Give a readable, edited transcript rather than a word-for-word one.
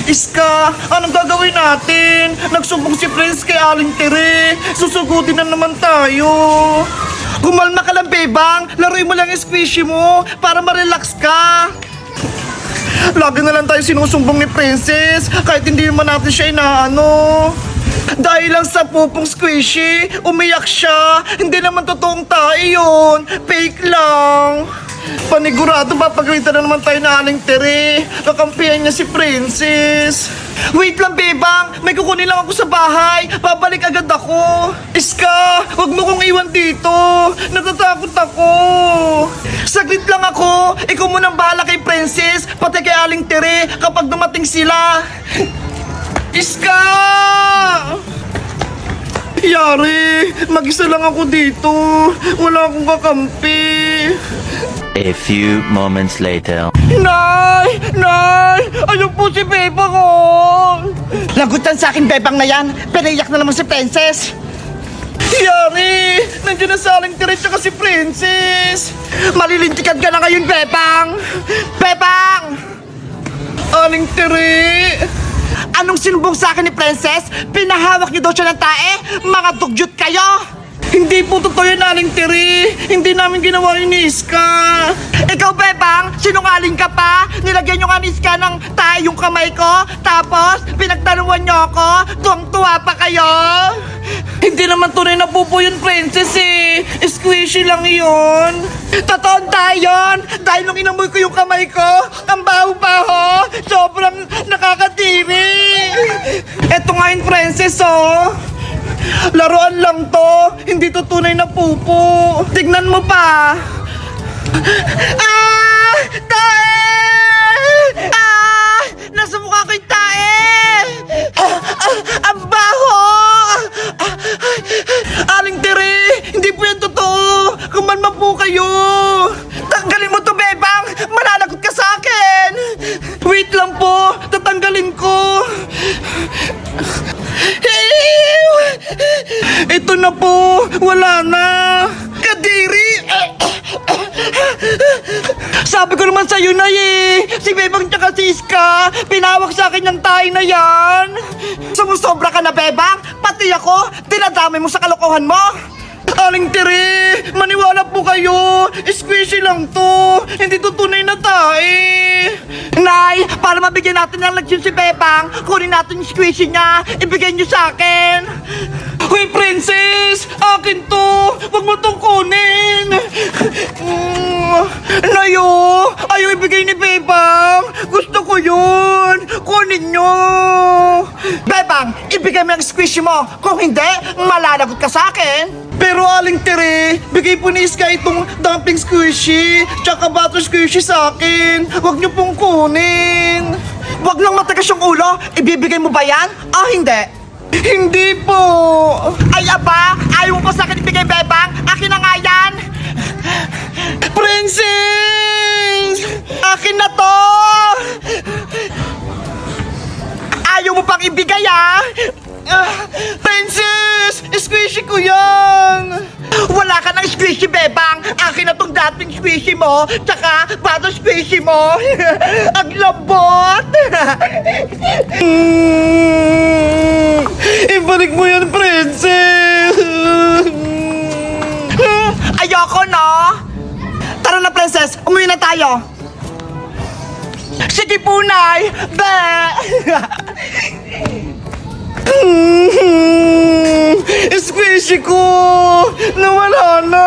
Iska, anong gagawin natin? Nagsumbong si Prince kay Aling Tere. Susugutin na naman tayo. Kumalma ka lang, Bebang. Laruin mo lang yung squishy mo para ma-relax ka. Lagi na lang tayo sinusumbong ni Princess kahit hindi naman natin siya inaano. Dahil lang sa pupong squishy, umiyak siya. Hindi naman totoong tayo yun. Fake lang. Panigurado papagalitan na naman tayo na Aling Tere. Kakampihan niya si Princess. Wait lang, Bebang. May kukunin lang ako sa bahay. Babalik agad ako. Iska, wag mo kong iwan dito. Natatakot ako. Saglit lang ako. Ikaw munang bahala kay Princess, pati kay Aling Tere kapag dumating sila. Iska! Yari, mag-isa lang ako dito. Wala akong kakampi. A few moments later. Nay! Nay! Ayun po si Bebang ko! Lagutan sa akin, Bebang na yan. Pinaiyak na naman si Princess. Yari! Nandiyan na sa Aling Tere tsaka si Princess. Malilintikan ka na ngayon, Bebang! Bebang! Aling Tere! Anong sinumbong sa akin ni Princess? Pinahawak niyo daw siya ng tae? Mga dugyot kayo! Hindi po totoo yan, Aling Tere. Hindi namin ginawa yun ni Iska. Ikaw, Bebang, sinungaling ka pa? Nilagyan nyo nga ni Iska ng tae yung kamay ko, tapos pinagtanungan nyo ako, tuwang-tuwa pa kayo? Hindi naman tunay na pupo yun, Princess eh. Squishy lang yun. Totoong tayo yun. Dahil nung inamoy ko yung kamay ko, ang baho-baho, sobrang nakakadiri. Eto nga yung Princess, oh. Laruan lang to. Hindi to tunay na pupo. Tignan mo pa. Ah! Tae! Ah! Nasa mukha ko yung tae! Ang baho! Aling Tere! Hindi po yan totoo! Kumalma po kayo! Tanggalin mo to, Bebang! Malalagot ka sa akin! Wait lang po! Tatanggalin ko! Ito na po! Wala na! Kadiri! Sabi ko naman sa'yo na eh! Si Bebang tsaka si Iska, pinawak sa akin yung tayo na yan! Sumusobra ka na, Bebang! Pati ako, dinadamay mo sa kalokohan mo! Aling Tere, maniwala po kayo! Squishy lang to! Hindi to tunay na tae! Nay, para mabigyan natin ng leksyon si Bebang, kunin natin yung squishy niya, ibigay niyo sa akin! Hoy, Princess! Akin to! Huwag mo tong kunin! Nayo! Ayaw ibigay ni Bebang! Gusto ko yun! Kunin nyo! Bebang, ibigay mo yung squishy mo! Kung hindi, malalagot ka sa akin! Pero Aling Tere, bigay po ni Iska itong dumpling squishy tsaka butter squishy sa akin. Huwag niyo pong kunin. Huwag lang matagas yung ulo. Ibibigay mo ba yan? Ah, hindi. Hindi po. Ay, aba, ayaw mo pa sa akin ibigay, Bebang. Akin na nga yan. Princess! Akin na to. Ayaw mo pang ibigay, ah. Princess! Squishy ko yan! Wala ka ng squishy, Bebang! Akin na tong dating squishy mo, tsaka bato squishy mo! Ang lambot! Ibalik mo yan, Princess! Ayoko, no? Tara na, Princess! Umuwi na tayo! Sige po, Nay! Be! Squishy ko! Nawala na!